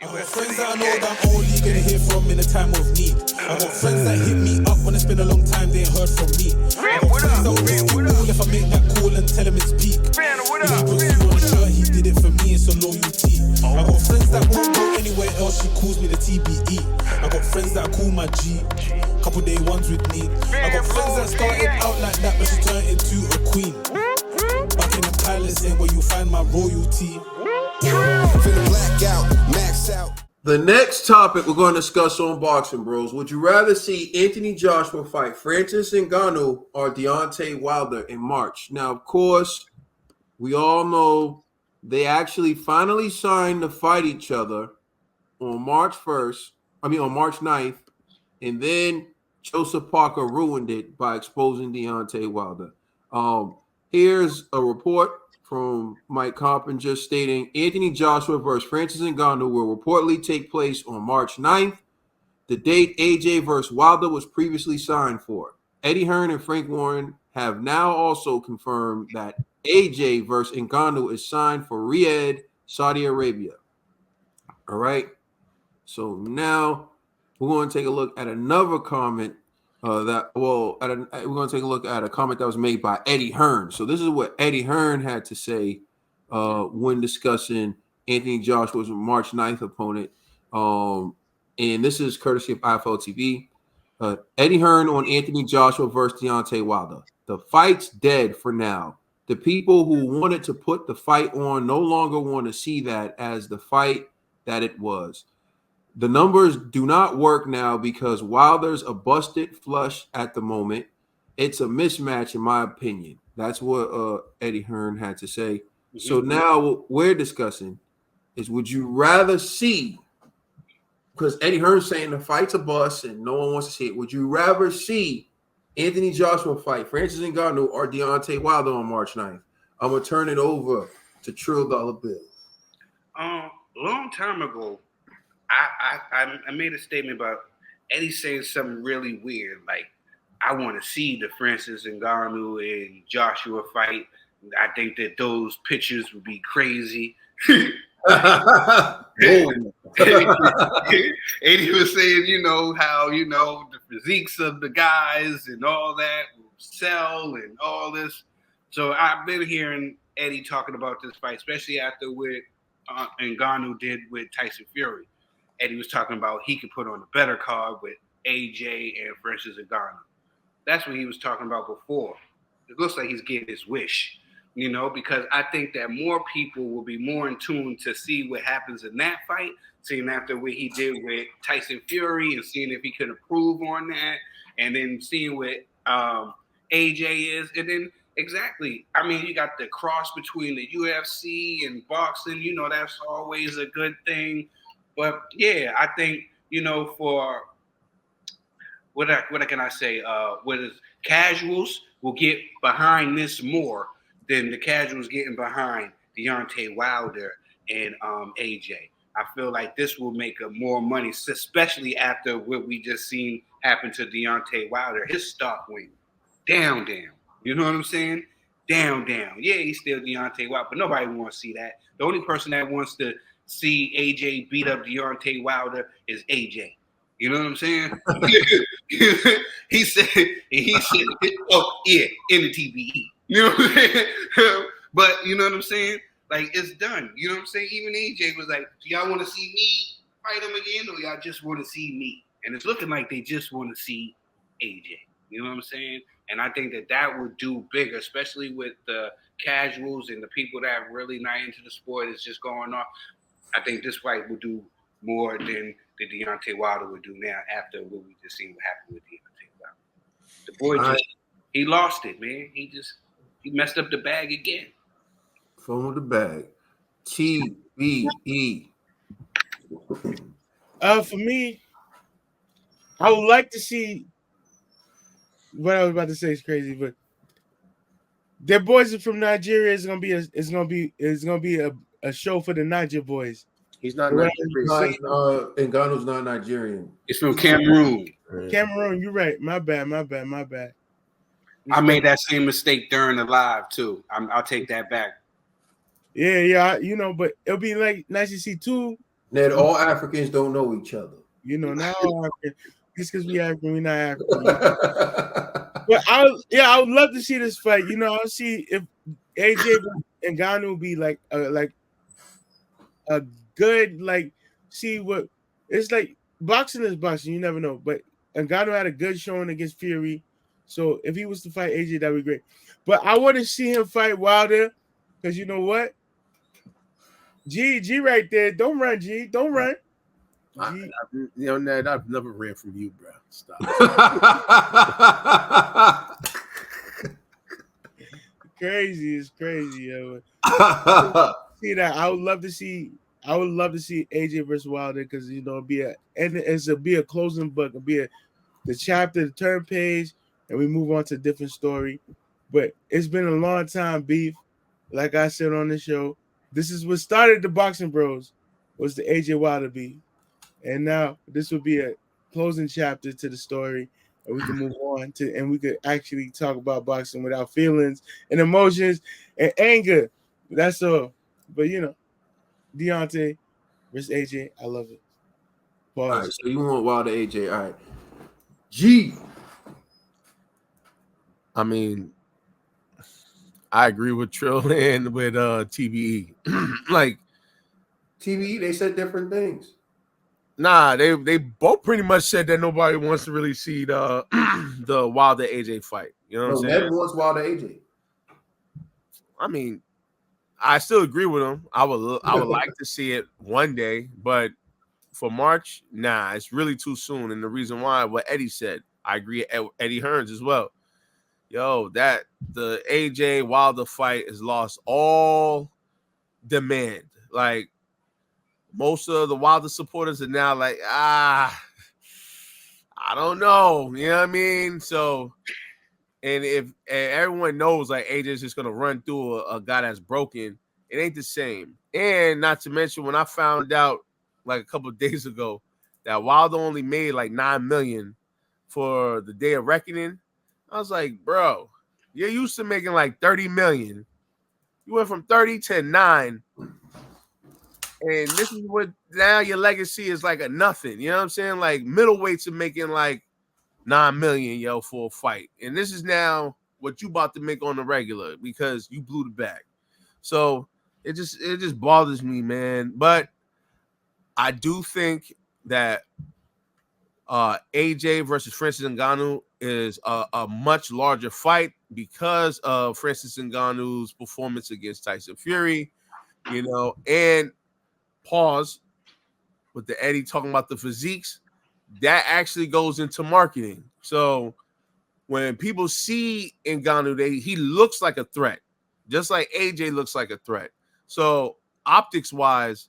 Friends that I know that I'm only gonna hear from in a time of need. I got friends that hit me up when it's been a long time they ain't heard from me. I got friends that will risk it all if I make that call and tell him it's peak. If he puts you on a shirt, he did it for me, it's a loyalty. I got friends that won't go anywhere else, she calls me the TBE. I got friends that I call my G, couple day ones with me. I got friends that started out like that, but she turned into a queen. Back in the palace ain't where you find my royalty. The next topic we're going to discuss on Boxing Bros. Would you rather see Anthony Joshua fight Francis Ngannou or Deontay Wilder in March? Now, of course, we all know they actually finally signed to fight each other on March 9th, and then Joseph Parker ruined it by exposing Deontay Wilder. Here's a report from Mike Coppinger stating Anthony Joshua versus Francis Ngannou will reportedly take place on March 9th, the date AJ versus Wilder was previously signed for. Eddie Hearn and Frank Warren have now also confirmed that AJ versus Ngannou is signed for Riyadh, Saudi Arabia. All right. So now we're going to take a look at another comment we're going to take a look at a comment that was made by Eddie Hearn. So this is what Eddie Hearn had to say when discussing Anthony Joshua's March 9th opponent. And this is courtesy of IFL TV. Eddie Hearn on Anthony Joshua versus Deontay Wilder. The fight's dead for now. The people who wanted to put the fight on no longer want to see that as the fight that it was. The numbers do not work now because Wilder's a busted flush at the moment. It's a mismatch, in my opinion. That's what Eddie Hearn had to say. Mm-hmm. So now what we're discussing is, would you rather see, because Eddie Hearn's saying the fight's a bust and no one wants to see it, would you rather see Anthony Joshua fight Francis Ngannou or Deontay Wilder on March 9th? I'm going to turn it over to Trill Dollar Bill. A long time ago, I made a statement about Eddie saying something really weird, like, I want to see the Francis Ngannou and Joshua fight. I think that those pictures would be crazy. Eddie was saying, how, the physiques of the guys and all that will sell and all this. So I've been hearing Eddie talking about this fight, especially after what Ngannou did with Tyson Fury. Eddie was talking about he could put on a better card with AJ and Francis Ngannou. That's what he was talking about before. It looks like he's getting his wish, because I think that more people will be more in tune to see what happens in that fight, seeing after what he did with Tyson Fury and seeing if he could improve on that, and then seeing what AJ is. And then exactly, you got the cross between the UFC and boxing, that's always a good thing. But yeah, I think, for what can I say? What is casuals will get behind this more than the casuals getting behind Deontay Wilder and AJ. I feel like this will make more money, especially after what we just seen happen to Deontay Wilder. His stock went down. You know what I'm saying? Down. Yeah, he's still Deontay Wilder, but nobody wants to see that. The only person that wants to see AJ beat up Deontay Wilder is AJ. You know what I'm saying? he said, oh yeah, in the TBE. You know what I'm saying? But you know what I'm saying? Like, it's done. You know what I'm saying? Even AJ was like, do y'all want to see me fight him again, or y'all just want to see me? And it's looking like they just want to see AJ. You know what I'm saying? And I think that would do bigger, especially with the casuals and the people that are really not into the sport is just going off. I think this fight will do more than the Deontay Wilder would do now after what we just seen what happened with Deontay Wilder. The boy he lost it, man. He messed up the bag again. Phone with the bag. TBE. For me, I would like to see what I was about to say is crazy, but their boys are from Nigeria. It's gonna be a show for the Niger boys. He's not Nigerian. Ngannou's not Nigerian. It's from Cameroon. Cameroon, you're right. My bad. I made that same mistake during the live too. I'll take that back. Yeah. But it'll be nice to see two That all Africans don't know each other. You know, not all African. Just because we African, we not African. But I would love to see this fight. You know, I'll see if AJ and Ngannou be like a good, like, see what it's like. Boxing is boxing. You never know. But Ngannou had a good showing against Fury. So if he was to fight AJ, that'd be great. But I want to see him fight Wilder, because you know what? G right there. Don't run, G. Don't run. Ned, I've never ran from you, bro. Stop. Crazy. It's crazy, yo. See that? I would love to see AJ versus Wilder, because you know it'll be a closing book. It'll be the chapter, the turn page, and we move on to a different story. But it's been a long time, beef. Like I said on the show, this is what started the Boxing Bros, was the AJ Wilder beef. And now this will be a closing chapter to the story, and we can move on and we could actually talk about boxing without feelings and emotions and anger. That's all. But you know, Deontay versus AJ, I love it. Pause. All right, so you want Wilder AJ? All right, G. I mean, I agree with Trill and with TBE. Like TBE, they said different things. Nah, they both pretty much said that nobody wants to really see the the Wilder AJ fight. You know what I'm saying? Ned wants Wilder AJ. I mean, I still agree with him. I would like to see it one day, but for March, nah, it's really too soon. And the reason why, what Eddie said, I agree. Eddie Hearns as well. Yo, that the AJ Wilder fight has lost all demand. Like, most of the Wilder supporters are now like, I don't know. You know what I mean? So, and if everyone knows like AJ's just going to run through a guy that's broken, it ain't the same. And not to mention, when I found out like a couple of days ago that Wilder only made like $9 million for the Day of Reckoning, I was like, bro, you're used to making like $30 million. You went from 30 to 9. And this is what now your legacy is like a nothing. You know what I'm saying? Like middleweights are making like $9 million, yo, for a fight. And this is now what you about to make on the regular because you blew the bag. So it just bothers me, man. But I do think that AJ versus Francis Ngannou is a much larger fight because of Francis Ngannou's performance against Tyson Fury, you know, and pause with the Eddie talking about the physiques, that actually goes into marketing. So when people see Ngannou, he looks like a threat, just like AJ looks like a threat. So optics wise,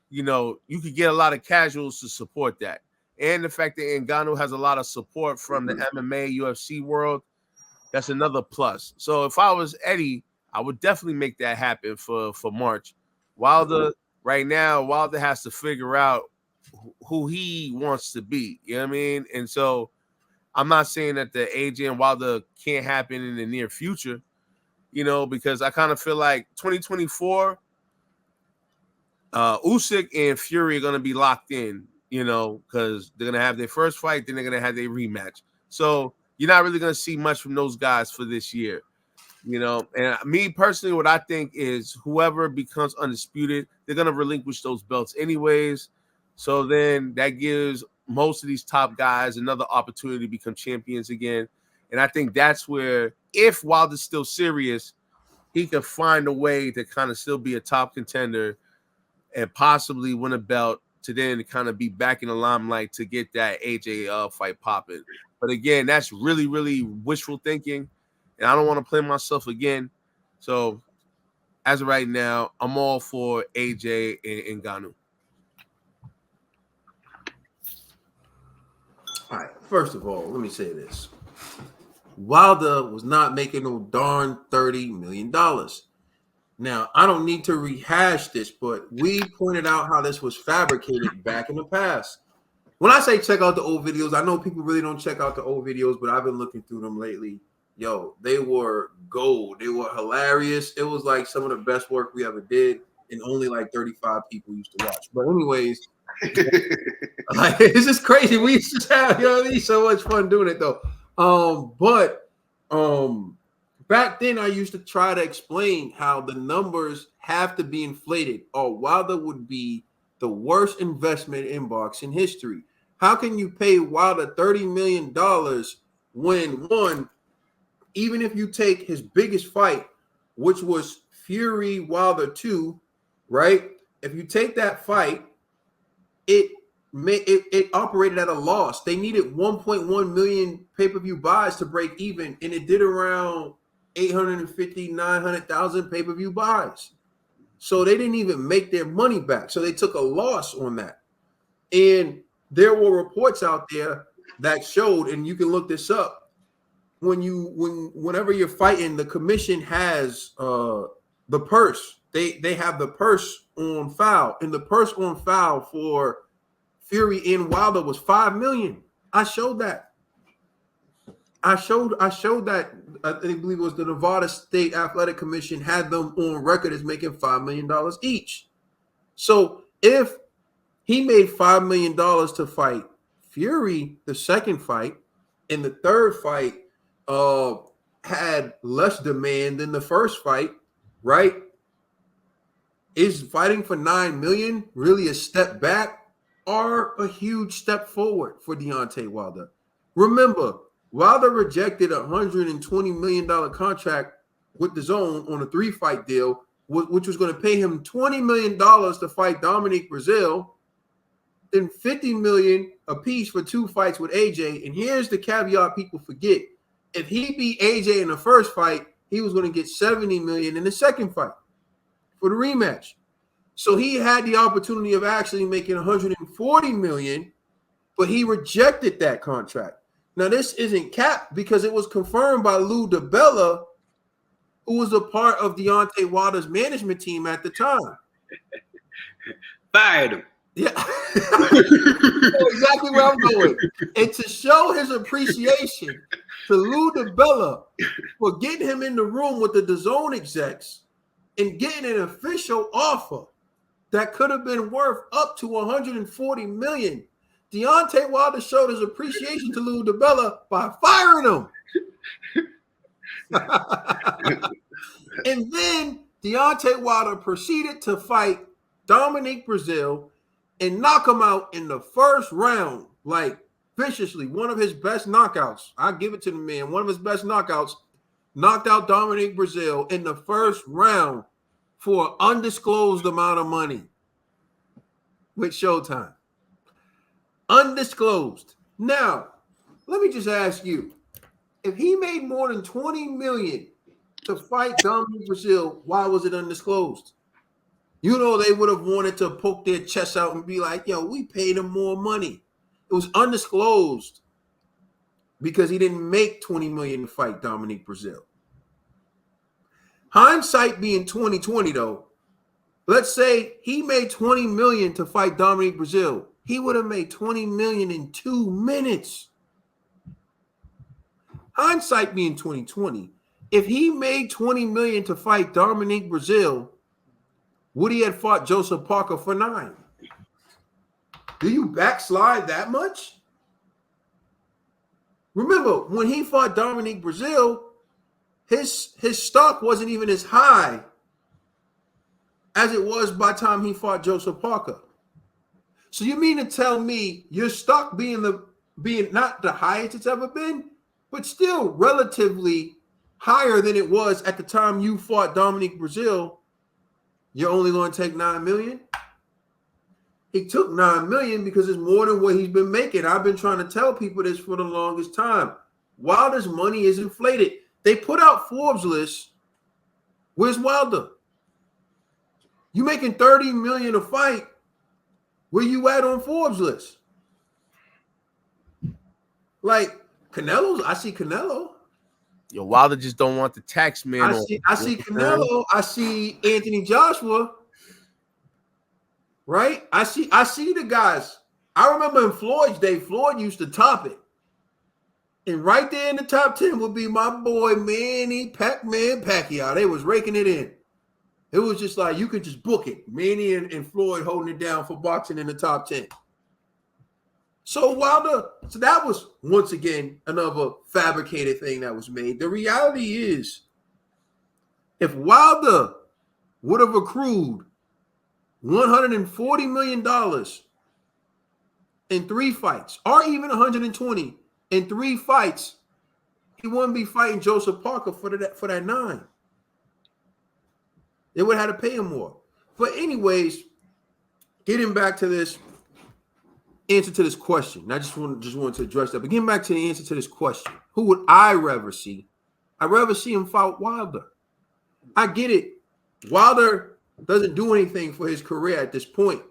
you know, you could get a lot of casuals to support that. And the fact that Ngannou has a lot of support from the MMA, UFC world, that's another plus. So if I was Eddie, I would definitely make that happen for March. Wilder, right now, Wilder has to figure out who he wants to be. You know what I mean? And so I'm not saying that the AJ and Wilder can't happen in the near future, you know, because I kind of feel like 2024, Usyk and Fury are going to be locked in, you know, because they're going to have their first fight, then they're going to have their rematch. So you're not really going to see much from those guys for this year, you know. And me personally, what I think is whoever becomes undisputed, they're going to relinquish those belts anyways. So then that gives most of these top guys another opportunity to become champions again. And I think that's where, if Wilder's still serious, he could find a way to kind of still be a top contender and possibly win a belt to then kind of be back in the limelight to get that AJ fight popping. But again, that's really, really wishful thinking, and I don't want to play myself again. So as of right now, I'm all for AJ and Ngannou. All right, first of all, let me say this. Wilder was not making no darn $30 million. Now, I don't need to rehash this, but we pointed out how this was fabricated back in the past. When I say check out the old videos, I know people really don't check out the old videos, but I've been looking through them lately. Yo, they were gold. They were hilarious. It was like some of the best work we ever did. and only like 35 people used to watch. But anyways, like, it's just crazy. We used to have, you know what I mean? So much fun doing it though. But back then I used to try to explain how the numbers have to be inflated, or Wilder would be the worst investment in boxing history. How can you pay Wilder $30 million when, one, even if you take his biggest fight, which was Fury Wilder 2, right? If you take that fight, it operated at a loss. They needed 1.1 million pay-per-view buys to break even, and it did around 850, 900,000 pay-per-view buys. So they didn't even make their money back. So they took a loss on that. And there were reports out there that showed, and you can look this up, whenever you're fighting, the commission has the purse. They have the purse on file, and the purse on file for Fury and Wilder was $5 million. I showed that. I showed that. I believe it was the Nevada State Athletic Commission had them on record as making $5 million each. So if he made $5 million to fight Fury, the second fight, and the third fight had less demand than the first fight, right? Is fighting for $9 million really a step back or a huge step forward for Deontay Wilder? Remember, Wilder rejected a $120 million contract with DAZN on a 3-fight deal, which was going to pay him $20 million to fight Dominique Breazeale, then $50 million apiece for 2 fights with AJ. And here's the caveat people forget. If he beat AJ in the first fight, he was going to get $70 million in the second fight for the rematch. So he had the opportunity of actually making $140 million, but he rejected that contract. Now, this isn't capped because it was confirmed by Lou DiBella, who was a part of Deontay Wilder's management team at the time. Fired him. Yeah. Exactly where I'm going. And to show his appreciation to Lou DiBella for getting him in the room with the DAZN execs and getting an official offer that could have been worth up to $140 million. Deontay Wilder showed his appreciation to Lou DiBella by firing him. And then Deontay Wilder proceeded to fight Dominique Breazeale and knock him out in the first round, like viciously. One of his best knockouts. I give it to the man. One of his best knockouts. Knocked out Dominique Breazeale in the first round for an undisclosed amount of money with Showtime. Undisclosed. Now, let me just ask you, if he made more than $20 million to fight Dominique Breazeale, why was it undisclosed? You know, they would have wanted to poke their chests out and be like, yo, we paid him more money. It was undisclosed because he didn't make $20 million to fight Dominique Breazeale. Hindsight being 2020, though, let's say he made $20 million to fight Dominique Breazeale. He would have made $20 million in 2 minutes. Hindsight being 2020, if he made $20 million to fight Dominique Breazeale, would he have fought Joseph Parker for 9? Do you backslide that much? Remember, when he fought Dominique Breazeale, his stock wasn't even as high as it was by the time he fought Joseph Parker. So you mean to tell me your stock being not the highest it's ever been, but still relatively higher than it was at the time you fought Dominique Breazeale, you're only going to take $9 million? He took $9 million because it's more than what he's been making. I've been trying to tell people this for the longest time. Wilder's money is inflated. They put out Forbes lists. Where's Wilder? You making $30 million a fight. Where you at on Forbes list? Like Canelo, I see Canelo. Yo, Wilder just don't want the tax man. I see Canelo. I see Anthony Joshua. Right? I see the guys. I remember in Floyd's day, Floyd used to top it. And right there in the top 10 would be my boy Manny Pac-Man Pacquiao. They was raking it in. It was just like you could just book it. Manny and Floyd holding it down for boxing in the top 10. So that was once again another fabricated thing that was made. The reality is, if Wilder would have accrued $140 million in 3 fights, or even 120 in 3 fights, he wouldn't be fighting Joseph Parker for that 9. They would have had to pay him more. But anyways, getting back to this answer to this question, I just wanted to address that. But getting back to the answer to this question, who would I rather see? I'd rather see him fight Wilder. I get it. Wilder doesn't do anything for his career at this point.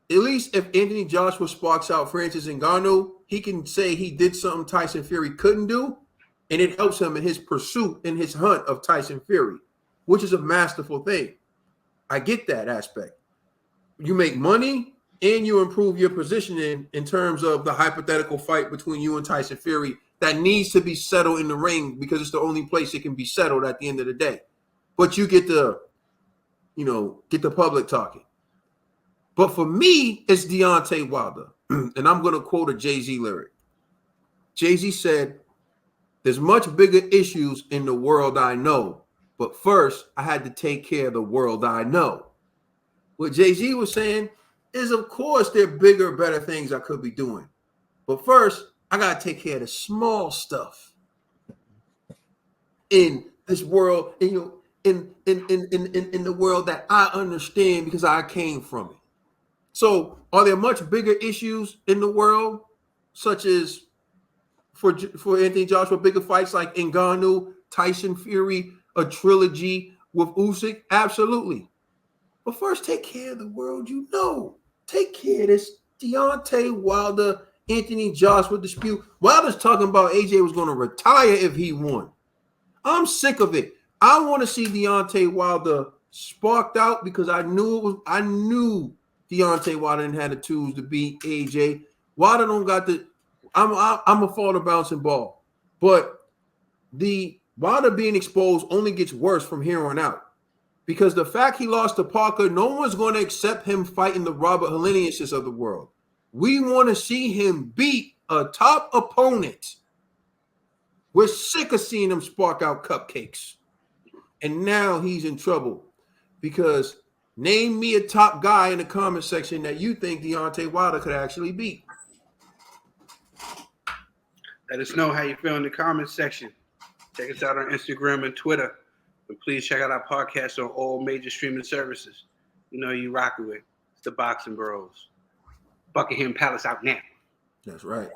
At least if Anthony Joshua sparks out Francis Ngannou, he can say he did something Tyson Fury couldn't do, and it helps him in his pursuit, in his hunt of Tyson Fury, which is a masterful thing. I get that aspect. You make money and you improve your positioning in terms of the hypothetical fight between you and Tyson Fury that needs to be settled in the ring because it's the only place it can be settled at the end of the day. But you get the public talking. But for me, it's Deontay Wilder. And I'm going to quote a Jay-Z lyric. Jay-Z said, "There's much bigger issues in the world I know, but first I had to take care of the world I know." What Jay-Z was saying is, of course, there are bigger, better things I could be doing. But first, I got to take care of the small stuff in this world, in the world that I understand because I came from it. So are there much bigger issues in the world, such as for Anthony Joshua, bigger fights like Ngannou, Tyson Fury, a trilogy with Usyk? Absolutely. But first, take care of the world you know. Take care of this Deontay Wilder, Anthony Joshua dispute. Wilder's talking about AJ was going to retire if he won. I'm sick of it. I want to see Deontay Wilder sparked out because I knew Deontay Wilder didn't have the tools to beat AJ. Wilder don't got the. I'm a fall to bouncing ball, but the Wilder being exposed only gets worse from here on out because the fact he lost to Parker, no one's going to accept him fighting the Robert Heleniuses of the world. We want to see him beat a top opponent. We're sick of seeing him spark out cupcakes, and now he's in trouble because. Name me a top guy in the comment section that you think Deontay Wilder could actually beat. Let us know how you feel in the comment section. Check us out on Instagram and Twitter. And please check out our podcast on all major streaming services. You know you rock with. It's the Boxing Bros. Buckingham Palace out now. That's right.